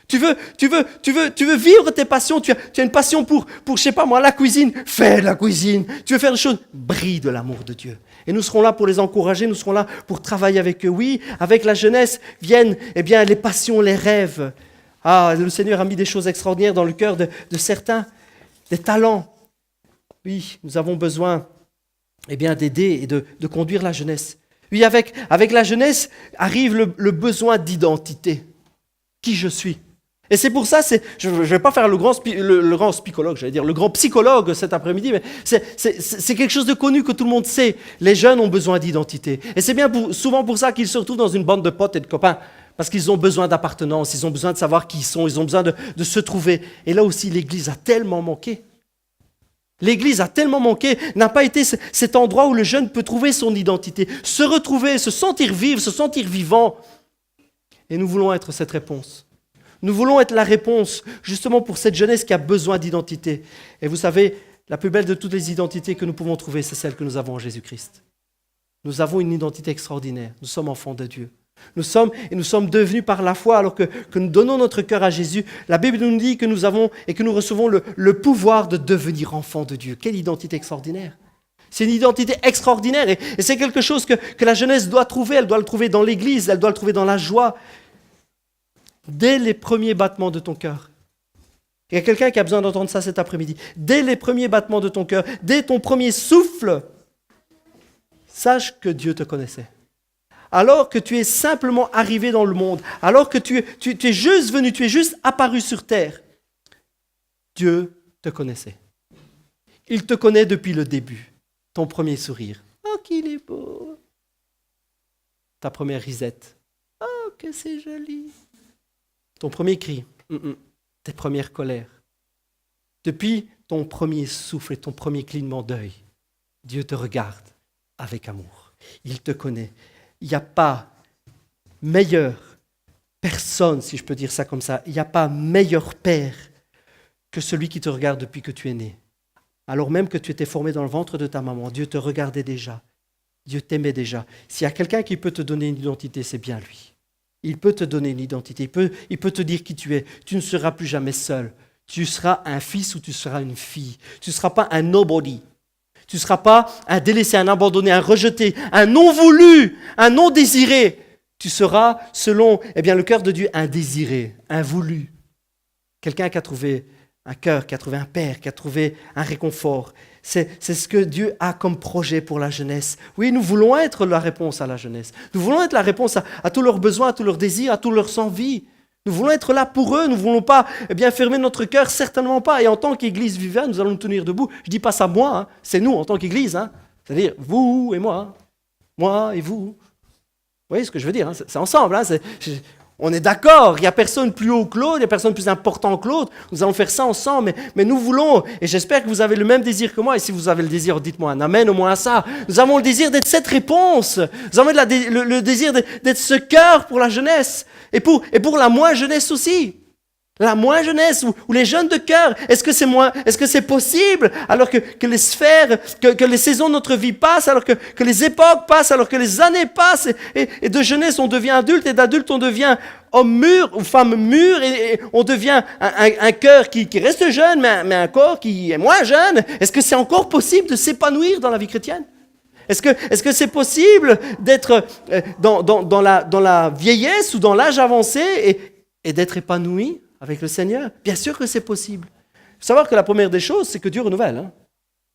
Tu veux vivre tes passions, tu as une passion pour, je sais pas moi, la cuisine, fais de la cuisine. Tu veux faire des choses, brille de l'amour de Dieu. Et nous serons là pour les encourager, nous serons là pour travailler avec eux. Oui, avec la jeunesse viennent les passions, les rêves. Le Seigneur a mis des choses extraordinaires dans le cœur de certains, des talents. Oui, nous avons besoin d'aider et de conduire la jeunesse. Oui, avec la jeunesse arrive le besoin d'identité. Qui je suis. Et c'est pour ça, je ne vais pas faire le grand psychologue, j'allais dire, le grand psychologue cet après-midi, mais c'est quelque chose de connu que tout le monde sait. Les jeunes ont besoin d'identité. Et c'est bien souvent pour ça qu'ils se retrouvent dans une bande de potes et de copains, parce qu'ils ont besoin d'appartenance, ils ont besoin de savoir qui ils sont, ils ont besoin de se trouver. Et là aussi, l'Église a tellement manqué. L'Église a tellement manqué, n'a pas été cet endroit où le jeune peut trouver son identité, se retrouver, se sentir vivre, se sentir vivant. Et nous voulons être cette réponse. Nous voulons être la réponse justement pour cette jeunesse qui a besoin d'identité. Et vous savez, la plus belle de toutes les identités que nous pouvons trouver, c'est celle que nous avons en Jésus-Christ. Nous avons une identité extraordinaire. Nous sommes enfants de Dieu. Nous sommes devenus par la foi alors que nous donnons notre cœur à Jésus. La Bible nous dit que nous avons et que nous recevons le pouvoir de devenir enfants de Dieu. Quelle identité extraordinaire! C'est une identité extraordinaire et c'est quelque chose que la jeunesse doit trouver. Elle doit le trouver dans l'Église, elle doit le trouver dans la joie. Dès les premiers battements de ton cœur. Il y a quelqu'un qui a besoin d'entendre ça cet après-midi. Dès les premiers battements de ton cœur, dès ton premier souffle, sache que Dieu te connaissait. Alors que tu es simplement arrivé dans le monde, alors que tu es juste venu, tu es juste apparu sur terre, Dieu te connaissait. Il te connaît depuis le début. Ton premier sourire. Oh, qu'il est beau. Ta première risette. Oh, que c'est joli. Ton premier cri. Tes premières colères. Depuis ton premier souffle et ton premier clignement d'œil, Dieu te regarde avec amour. Il te connaît. Il n'y a pas meilleure personne, si je peux dire ça comme ça, il n'y a pas meilleur père que celui qui te regarde depuis que tu es né. Alors même que tu étais formé dans le ventre de ta maman, Dieu te regardait déjà. Dieu t'aimait déjà. S'il y a quelqu'un qui peut te donner une identité, c'est bien lui. Il peut te donner une identité. Il peut te dire qui tu es. Tu ne seras plus jamais seul. Tu seras un fils ou tu seras une fille. Tu ne seras pas un nobody. Tu ne seras pas un délaissé, un abandonné, un rejeté, un non voulu, un non désiré. Tu seras, selon le cœur de Dieu, un désiré, un voulu. Quelqu'un qui a trouvé un cœur, qui a trouvé un père, qui a trouvé un réconfort. C'est ce que Dieu a comme projet pour la jeunesse. Oui, nous voulons être la réponse à la jeunesse. Nous voulons être la réponse à tous leurs besoins, à tous leurs désirs, à tous leurs envies. Nous voulons être là pour eux. Nous ne voulons pas fermer notre cœur, certainement pas. Et en tant qu'Église vivante, nous allons nous tenir debout. Je ne dis pas ça moi, c'est nous en tant qu'Église. C'est-à-dire vous et moi. Moi et vous. Vous voyez ce que je veux dire, c'est ensemble. On est d'accord, il n'y a personne plus haut que l'autre, il n'y a personne plus important que l'autre. Nous allons faire ça ensemble, mais nous voulons, et j'espère que vous avez le même désir que moi, et si vous avez le désir, dites-moi un amen au moins à ça. Nous avons le désir d'être cette réponse. Nous avons le désir d'être ce cœur pour la jeunesse, et pour la moins jeunesse aussi. La moins jeunesse, ou les jeunes de cœur, est-ce que c'est possible alors que les sphères, que les saisons de notre vie passent, alors que les époques passent, alors que les années passent, et de jeunesse on devient adulte, et d'adulte on devient homme mûr ou femme mûre, et on devient un cœur qui reste jeune, mais un corps qui est moins jeune. Est-ce que c'est encore possible de s'épanouir dans la vie chrétienne ? Est-ce que c'est possible d'être dans la vieillesse ou dans l'âge avancé et d'être épanoui avec le Seigneur? Bien sûr que c'est possible. Il faut savoir que la première des choses, c'est que Dieu renouvelle.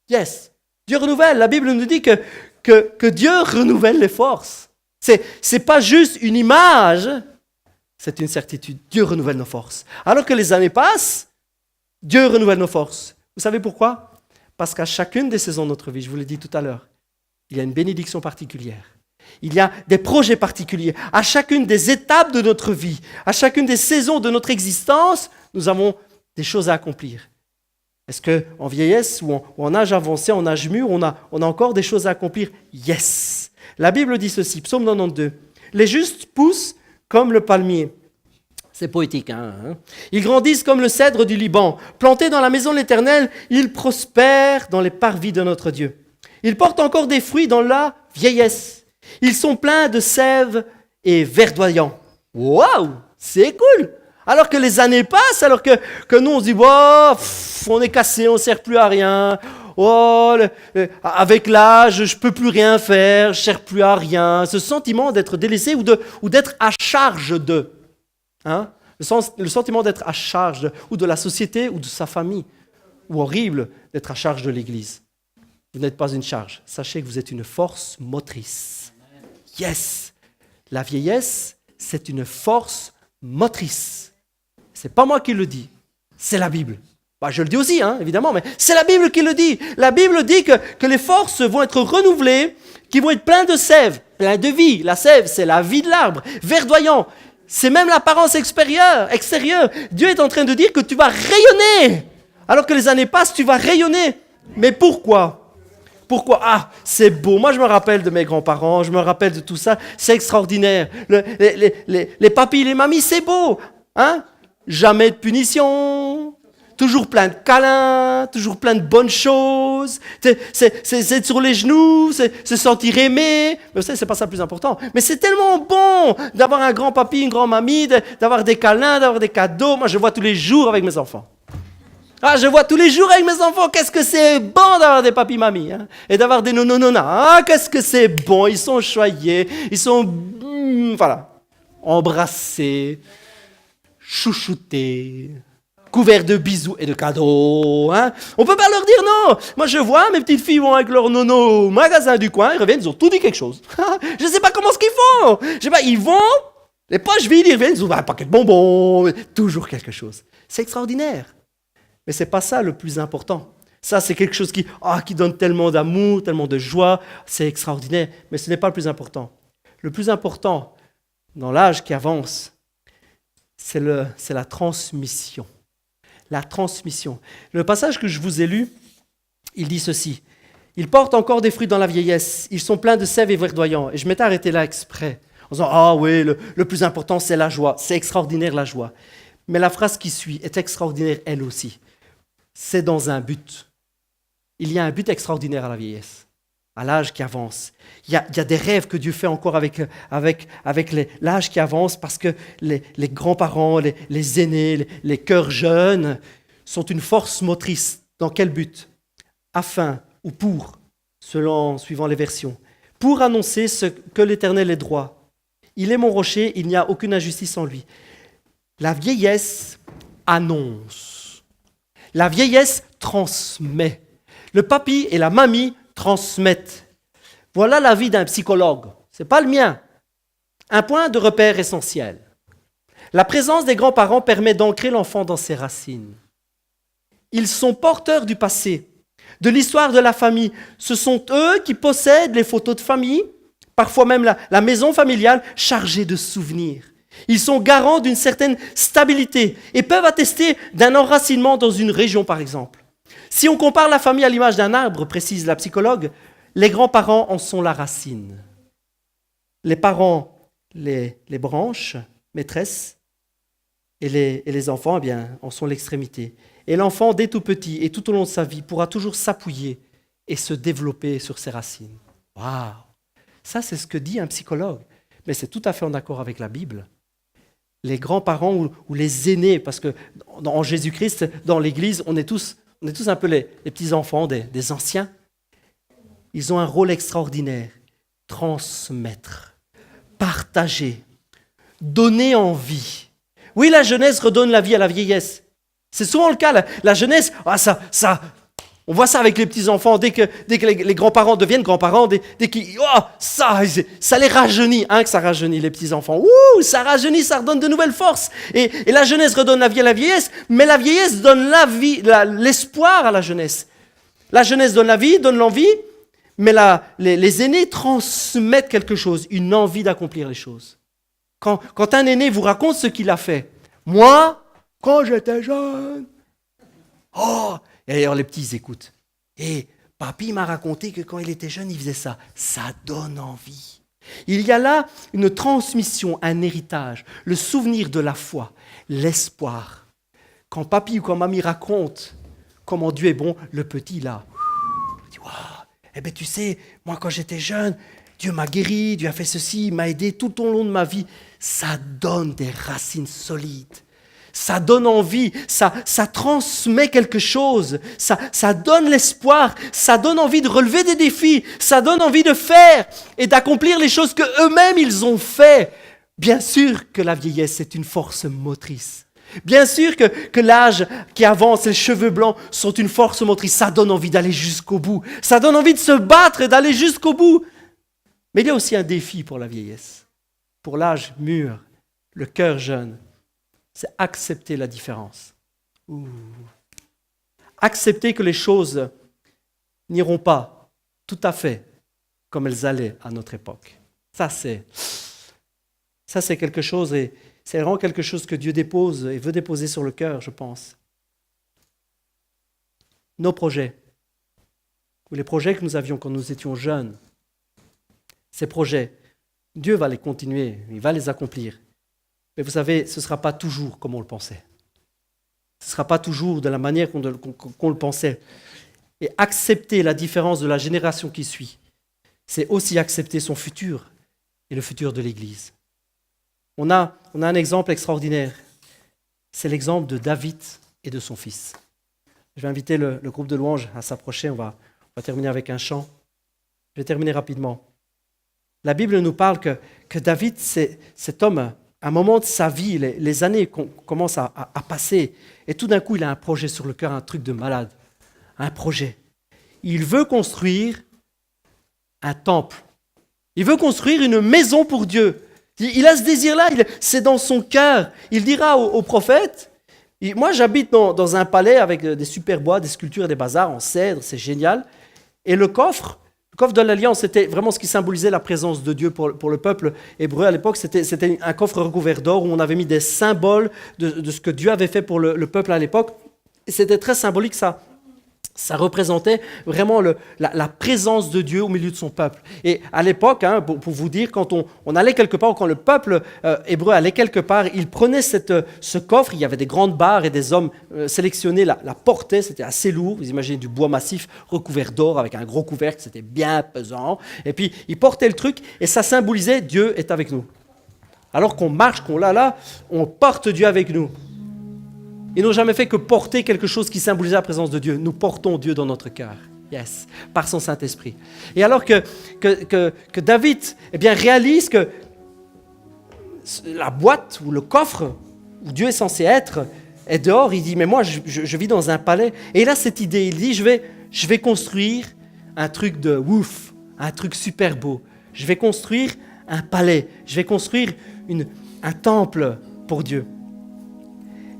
Yes. Dieu renouvelle. La Bible nous dit que Dieu renouvelle les forces. C'est pas juste une image, c'est une certitude. Dieu renouvelle nos forces. Alors que les années passent, Dieu renouvelle nos forces. Vous savez pourquoi? Parce qu'à chacune des saisons de notre vie, je vous l'ai dit tout à l'heure, il y a une bénédiction particulière. Il y a des projets particuliers. À chacune des étapes de notre vie, à chacune des saisons de notre existence, nous avons des choses à accomplir. Est-ce qu'en vieillesse ou en âge avancé, en âge mûr, on a encore des choses à accomplir? Yes! La Bible dit ceci, Psaume 92. Les justes poussent comme le palmier. C'est poétique, hein? Ils grandissent comme le cèdre du Liban. Plantés dans la maison de l'Éternel, ils prospèrent dans les parvis de notre Dieu. Ils portent encore des fruits dans la vieillesse. Ils sont pleins de sève et verdoyants. Waouh! C'est cool! Alors que les années passent, alors que nous on se dit oh, on est cassé, on ne sert plus à rien. Oh, avec l'âge, je ne peux plus rien faire, je ne sers plus à rien. Ce sentiment d'être délaissé ou d'être à charge de. Hein? Le sentiment d'être à charge ou de la société ou de sa famille. Ou horrible d'être à charge de l'Église. Vous n'êtes pas une charge. Sachez que vous êtes une force motrice. Yes! La vieillesse, c'est une force motrice. Ce n'est pas moi qui le dis, c'est la Bible. Je le dis aussi, évidemment, mais c'est la Bible qui le dit. La Bible dit que les forces vont être renouvelées, qui vont être pleines de sève, pleines de vie. La sève, c'est la vie de l'arbre, verdoyant. C'est même l'apparence extérieure. Dieu est en train de dire que tu vas rayonner. Alors que les années passent, tu vas rayonner. Mais pourquoi? Pourquoi? C'est beau. Moi, je me rappelle de mes grands-parents, je me rappelle de tout ça. C'est extraordinaire. Les papis, les mamies, c'est beau. Jamais de punition, toujours plein de câlins, toujours plein de bonnes choses. C'est sur les genoux, c'est se sentir aimé. Mais vous savez, c'est pas ça le plus important. Mais c'est tellement bon d'avoir un grand-papy, une grand-mamie, d'avoir des câlins, d'avoir des cadeaux. Moi, je vois tous les jours avec mes enfants. Je vois tous les jours avec mes enfants, qu'est-ce que c'est bon d'avoir des papis-mamies, et d'avoir des nonononas. Qu'est-ce que c'est bon, ils sont choyés, ils sont, embrassés, chouchoutés, couverts de bisous et de cadeaux. On ne peut pas leur dire non. Moi, je vois mes petites filles vont avec leur nono au magasin du coin, ils reviennent, ils ont tout dit quelque chose. Je ne sais pas comment ce qu'ils font. Ils vont, les poches vides, ils reviennent, ils ont un paquet de bonbons, toujours quelque chose. C'est extraordinaire. Mais ce n'est pas ça le plus important. Ça, c'est quelque chose qui donne tellement d'amour, tellement de joie. C'est extraordinaire. Mais ce n'est pas le plus important. Le plus important, dans l'âge qui avance, c'est la transmission. La transmission. Le passage que je vous ai lu, il dit ceci. Ils portent encore des fruits dans la vieillesse. Ils sont pleins de sève et verdoyants. Et je m'étais arrêté là exprès. En disant, oui, le plus important, c'est la joie. C'est extraordinaire, la joie. Mais la phrase qui suit est extraordinaire, elle aussi. C'est dans un but. Il y a un but extraordinaire à la vieillesse, à l'âge qui avance. Il y a des rêves que Dieu fait encore avec l'âge qui avance parce que les grands-parents, les aînés, les cœurs jeunes sont une force motrice. Dans quel but? Afin ou pour, suivant les versions, pour annoncer ce que l'Éternel est droit. Il est mon rocher, il n'y a aucune injustice en lui. La vieillesse annonce. La vieillesse transmet. Le papy et la mamie transmettent. Voilà la vie d'un psychologue. Ce n'est pas le mien. Un point de repère essentiel. La présence des grands-parents permet d'ancrer l'enfant dans ses racines. Ils sont porteurs du passé, de l'histoire de la famille. Ce sont eux qui possèdent les photos de famille, parfois même la maison familiale chargée de souvenirs. Ils sont garants d'une certaine stabilité et peuvent attester d'un enracinement dans une région, par exemple. Si on compare la famille à l'image d'un arbre, précise la psychologue, les grands-parents en sont la racine. Les parents, les branches, maîtresses, et les enfants, en sont l'extrémité. Et l'enfant, dès tout petit et tout au long de sa vie, pourra toujours s'appuyer et se développer sur ses racines. Waouh! Ça, c'est ce que dit un psychologue. Mais c'est tout à fait en accord avec la Bible. Les grands-parents ou les aînés, parce que en Jésus-Christ, dans l'Église, on est tous un peu les petits-enfants des anciens. Ils ont un rôle extraordinaire. Transmettre, partager, donner envie. Oui, la jeunesse redonne la vie à la vieillesse. C'est souvent le cas. La jeunesse, On voit ça avec les petits-enfants, dès que les grands-parents deviennent grands-parents, dès qu'ils... Oh, ça les rajeunit, hein, que ça rajeunit les petits-enfants. Ouh, ça rajeunit, ça redonne de nouvelles forces. Et la jeunesse redonne la vie à la vieillesse, mais la vieillesse donne la vie, l'espoir à la jeunesse. La jeunesse donne la vie, donne l'envie, mais les aînés transmettent quelque chose, une envie d'accomplir les choses. Quand un aîné vous raconte ce qu'il a fait, moi, quand j'étais jeune, oh, et d'ailleurs les petits ils écoutent. Et papy m'a raconté que quand il était jeune, il faisait ça. Ça donne envie. Il y a là une transmission, un héritage, le souvenir de la foi, l'espoir. Quand papy ou quand mamie raconte comment Dieu est bon, le petit là, il dit waouh, eh bien tu sais, moi quand j'étais jeune, Dieu m'a guéri, Dieu a fait ceci, il m'a aidé tout au long de ma vie. Ça donne des racines solides. Ça donne envie, ça transmet quelque chose, ça donne l'espoir, ça donne envie de relever des défis, ça donne envie de faire et d'accomplir les choses qu'eux-mêmes ils ont fait. Bien sûr que la vieillesse est une force motrice. Bien sûr que l'âge qui avance, les cheveux blancs sont une force motrice. Ça donne envie d'aller jusqu'au bout. Ça donne envie de se battre et d'aller jusqu'au bout. Mais il y a aussi un défi pour la vieillesse. Pour l'âge mûr, le cœur jeune, c'est accepter la différence. Accepter que les choses n'iront pas tout à fait comme elles allaient à notre époque. Ça, c'est quelque chose, et c'est vraiment quelque chose que Dieu dépose et veut déposer sur le cœur, je pense. Nos projets, ou les projets que nous avions quand nous étions jeunes, ces projets, Dieu va les continuer, il va les accomplir. Mais vous savez, ce ne sera pas toujours comme on le pensait. Ce ne sera pas toujours de la manière qu'on le pensait. Et accepter la différence de la génération qui suit, c'est aussi accepter son futur et le futur de l'Église. On a un exemple extraordinaire. C'est l'exemple de David et de son fils. Je vais inviter le groupe de louanges à s'approcher. On va terminer avec un chant. Je vais terminer rapidement. La Bible nous parle que David, c'est cet homme, à un moment de sa vie, les années commencent à passer, et tout d'un coup, il a un projet sur le cœur, un truc de malade, un projet. Il veut construire un temple. Il veut construire une maison pour Dieu. Il a ce désir-là, c'est dans son cœur. Il dira au prophète, moi j'habite dans un palais avec des super bois, des sculptures, des bazars en cèdre, c'est génial. Et le coffre de l'Alliance, c'était vraiment ce qui symbolisait la présence de Dieu pour le peuple hébreu à l'époque. C'était un coffre recouvert d'or où on avait mis des symboles de ce que Dieu avait fait pour le peuple à l'époque. Et c'était très symbolique, ça représentait vraiment la présence de Dieu au milieu de son peuple. Et à l'époque, pour vous dire, quand on allait quelque part, quand le peuple hébreu allait quelque part, il prenait ce coffre, il y avait des grandes barres et des hommes sélectionnés la portaient, c'était assez lourd, vous imaginez du bois massif recouvert d'or avec un gros couvercle, c'était bien pesant. Et puis ils portaient le truc et ça symbolisait Dieu est avec nous. Alors qu'on marche, qu'on l'a là, on porte Dieu avec nous. Ils n'ont jamais fait que porter quelque chose qui symbolisait la présence de Dieu. Nous portons Dieu dans notre cœur. Yes, par son Saint-Esprit. Et alors que David réalise que la boîte ou le coffre où Dieu est censé être est dehors, il dit, mais moi je vis dans un palais. Et il a cette idée, il dit, je vais construire un truc de ouf, un truc super beau. Je vais construire un palais, je vais construire un temple pour Dieu.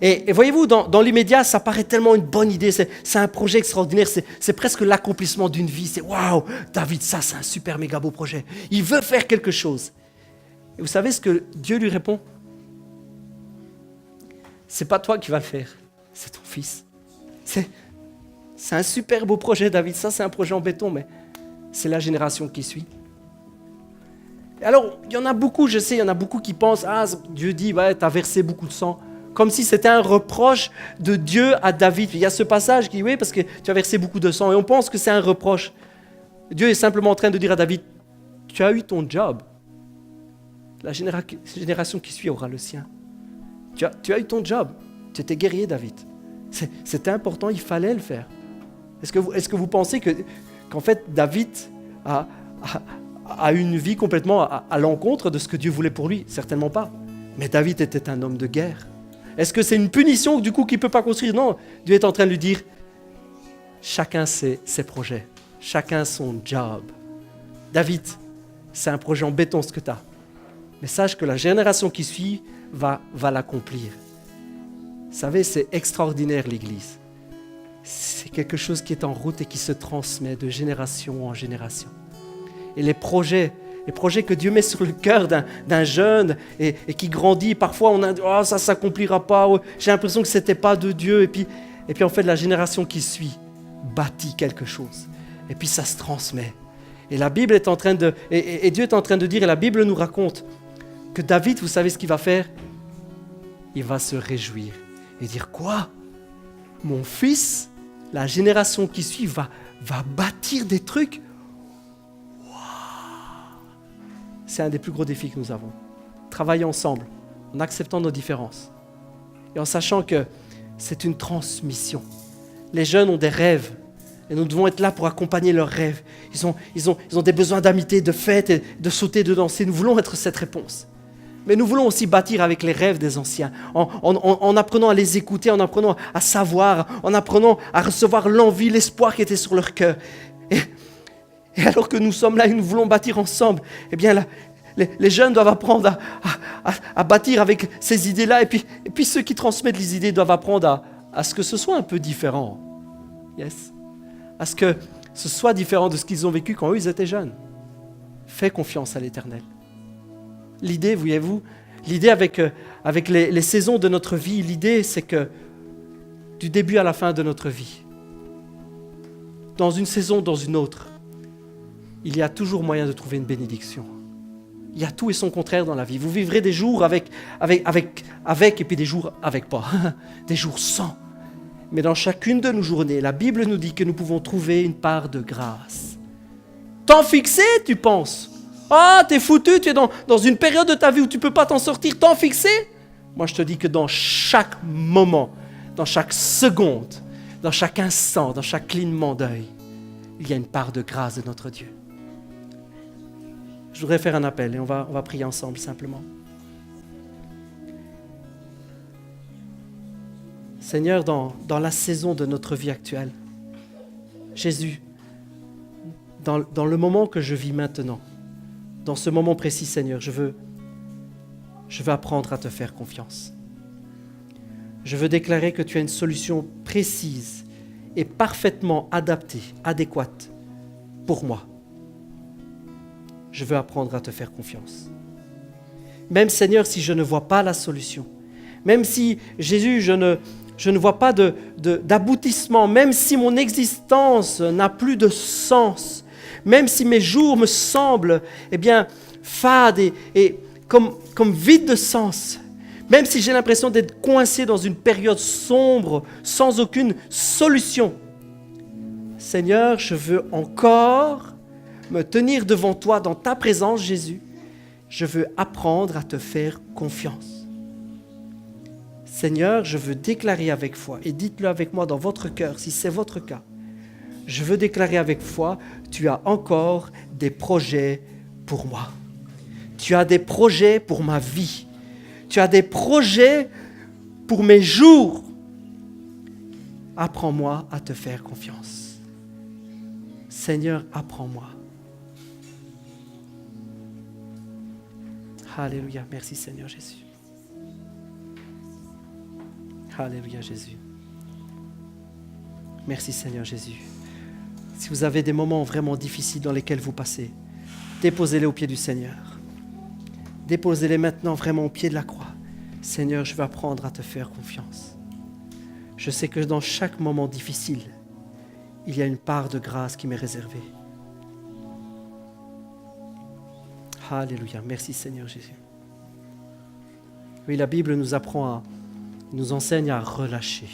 Et voyez-vous, dans l'immédiat, ça paraît tellement une bonne idée, c'est un projet extraordinaire, c'est presque l'accomplissement d'une vie. C'est waouh, David, ça c'est un super méga beau projet. Il veut faire quelque chose. Et vous savez ce que Dieu lui répond? C'est pas toi qui vas le faire, c'est ton fils. C'est un super beau projet, David, ça c'est un projet en béton, mais c'est la génération qui suit. Et alors, il y en a beaucoup, je sais, il y en a beaucoup qui pensent, Dieu dit, ouais, t'as versé beaucoup de sang. Comme si c'était un reproche de Dieu à David. Il y a ce passage qui dit, oui, parce que tu as versé beaucoup de sang. Et on pense que c'est un reproche. Dieu est simplement en train de dire à David, tu as eu ton job. La génération qui suit aura le sien. Tu as eu ton job. Tu étais guerrier, David. C'était important, il fallait le faire. Est-ce que vous pensez qu'en fait, David a une vie complètement à l'encontre de ce que Dieu voulait pour lui? Certainement pas. Mais David était un homme de guerre. Est-ce que c'est une punition du coup qu'il ne peut pas construire? Non, Dieu est en train de lui dire, Chacun ses projets, chacun son job. David, c'est un projet en béton ce que tu as. Mais sache que la génération qui suit va l'accomplir. Vous savez, c'est extraordinaire l'Église. C'est quelque chose qui est en route et qui se transmet de génération en génération. Et les projets que Dieu met sur le cœur d'un jeune et qui grandit, parfois on a dit « ça ne s'accomplira pas, j'ai l'impression que ce n'était pas de Dieu ». Et puis en fait, la génération qui suit bâtit quelque chose. Et puis ça se transmet. Et la Bible est en train de... Et Dieu est en train de dire, et la Bible nous raconte, que David, vous savez ce qu'il va faire? Il va se réjouir et dire « Quoi? Mon fils, la génération qui suit, va bâtir des trucs. » C'est un des plus gros défis que nous avons. Travailler ensemble, en acceptant nos différences et en sachant que c'est une transmission. Les jeunes ont des rêves et nous devons être là pour accompagner leurs rêves. Ils ont des besoins d'amitié, de fête, et de sauter, de danser. Nous voulons être cette réponse. Mais nous voulons aussi bâtir avec les rêves des anciens, en apprenant à les écouter, en apprenant à savoir, en apprenant à recevoir l'envie, l'espoir qui était sur leur cœur. Et alors que nous sommes là et nous voulons bâtir ensemble, eh bien les jeunes doivent apprendre à bâtir avec ces idées-là. Et puis ceux qui transmettent les idées doivent apprendre à ce que ce soit un peu différent. Yes. À ce que ce soit différent de ce qu'ils ont vécu quand eux, ils étaient jeunes. Fais confiance à l'Éternel. L'idée, voyez-vous, l'idée avec les saisons de notre vie, l'idée c'est que du début à la fin de notre vie, dans une saison, dans une autre, il y a toujours moyen de trouver une bénédiction. Il y a tout et son contraire dans la vie. Vous vivrez des jours avec et puis des jours avec pas, des jours sans. Mais dans chacune de nos journées, la Bible nous dit que nous pouvons trouver une part de grâce. Temps fixé, tu penses? Ah, t'es foutu, tu es dans une période de ta vie où tu ne peux pas t'en sortir, temps fixé? Moi, je te dis que dans chaque moment, dans chaque seconde, dans chaque instant, dans chaque clignement d'œil, il y a une part de grâce de notre Dieu. Je voudrais faire un appel et on va prier ensemble simplement. Seigneur, dans la saison de notre vie actuelle, Jésus, dans le moment que je vis maintenant, dans ce moment précis, Seigneur, je veux apprendre à te faire confiance. Je veux déclarer que tu as une solution précise et parfaitement adaptée, adéquate pour moi. Je veux apprendre à te faire confiance. Même, Seigneur, si je ne vois pas la solution, même si, Jésus, je ne vois pas d'aboutissement, même si mon existence n'a plus de sens, même si mes jours me semblent fades et comme vides de sens, même si j'ai l'impression d'être coincé dans une période sombre, sans aucune solution, Seigneur, je veux encore me tenir devant toi dans ta présence, Jésus. Je veux apprendre à te faire confiance. Seigneur, je veux déclarer avec foi, et dites-le avec moi dans votre cœur, si c'est votre cas. Je veux déclarer avec foi, tu as encore des projets pour moi. Tu as des projets pour ma vie. Tu as des projets pour mes jours. Apprends-moi à te faire confiance. Seigneur, apprends-moi. Alléluia. Merci Seigneur Jésus. Alléluia Jésus. Merci Seigneur Jésus. Si vous avez des moments vraiment difficiles dans lesquels vous passez, déposez-les au pied du Seigneur. Déposez-les maintenant vraiment au pied de la croix. Seigneur, je veux apprendre à te faire confiance. Je sais que dans chaque moment difficile, il y a une part de grâce qui m'est réservée. Alléluia. Merci Seigneur Jésus. Oui, la Bible nous enseigne à relâcher.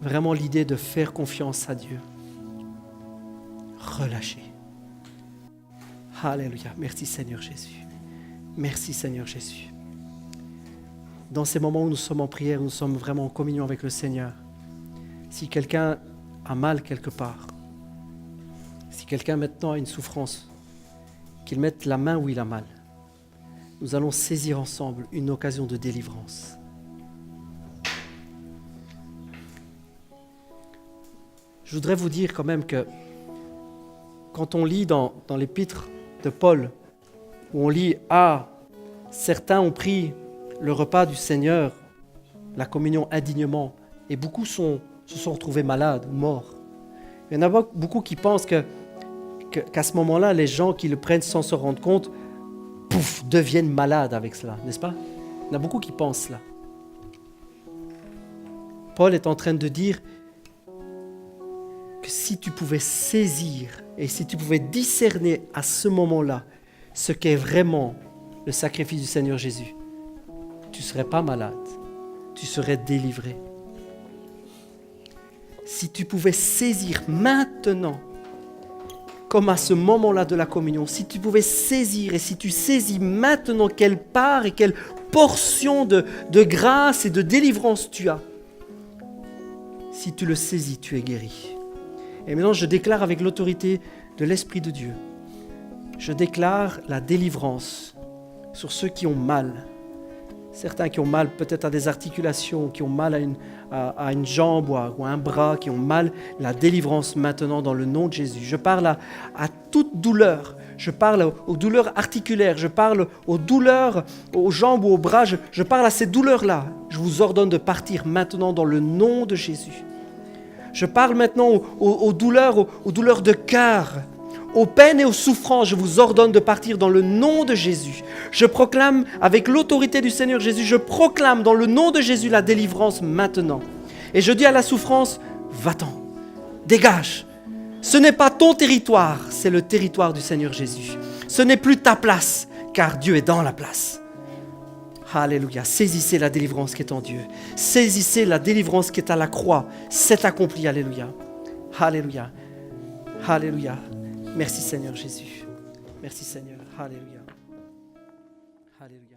Vraiment l'idée de faire confiance à Dieu. Relâcher. Alléluia. Merci Seigneur Jésus. Merci Seigneur Jésus. Dans ces moments où nous sommes en prière, nous sommes vraiment en communion avec le Seigneur. Si quelqu'un a mal quelque part, si quelqu'un maintenant a une souffrance, qu'il mette la main où il a mal. Nous allons saisir ensemble une occasion de délivrance. je voudrais vous dire quand même que quand on lit dans l'épître de Paul, où on lit « Ah, certains ont pris le repas du Seigneur, la communion indignement, et beaucoup se sont retrouvés malades ou morts. » Il y en a beaucoup qui pensent qu'à ce moment-là, les gens qui le prennent sans se rendre compte, deviennent malades avec cela, n'est-ce pas? Il y en a beaucoup qui pensent cela. Paul est en train de dire que si tu pouvais saisir et si tu pouvais discerner à ce moment-là ce qu'est vraiment le sacrifice du Seigneur Jésus, tu ne serais pas malade, tu serais délivré. Si tu pouvais saisir maintenant, comme à ce moment-là de la communion, si tu pouvais saisir et si tu saisis maintenant quelle part et quelle portion de grâce et de délivrance tu as, si tu le saisis, tu es guéri. Et maintenant, je déclare avec l'autorité de l'Esprit de Dieu, je déclare la délivrance sur ceux qui ont mal. Certains qui ont mal peut-être à des articulations, qui ont mal à une jambe ou à un bras, qui ont mal, la délivrance maintenant dans le nom de Jésus. Je parle à toute douleur, je parle aux douleurs articulaires, je parle aux douleurs aux jambes ou aux bras, je parle à ces douleurs-là. Je vous ordonne de partir maintenant dans le nom de Jésus. Je parle maintenant aux douleurs de cœur, aux peines et aux souffrances, je vous ordonne de partir dans le nom de Jésus. Je proclame avec l'autorité du Seigneur Jésus, je proclame dans le nom de Jésus la délivrance maintenant. Et je dis à la souffrance, va-t'en, dégage. Ce n'est pas ton territoire, c'est le territoire du Seigneur Jésus. Ce n'est plus ta place, car Dieu est dans la place. Alléluia. Saisissez la délivrance qui est en Dieu. Saisissez la délivrance qui est à la croix. C'est accompli. Alléluia. Alléluia. Alléluia. Merci Seigneur Jésus. Merci Seigneur. Alléluia. Alléluia.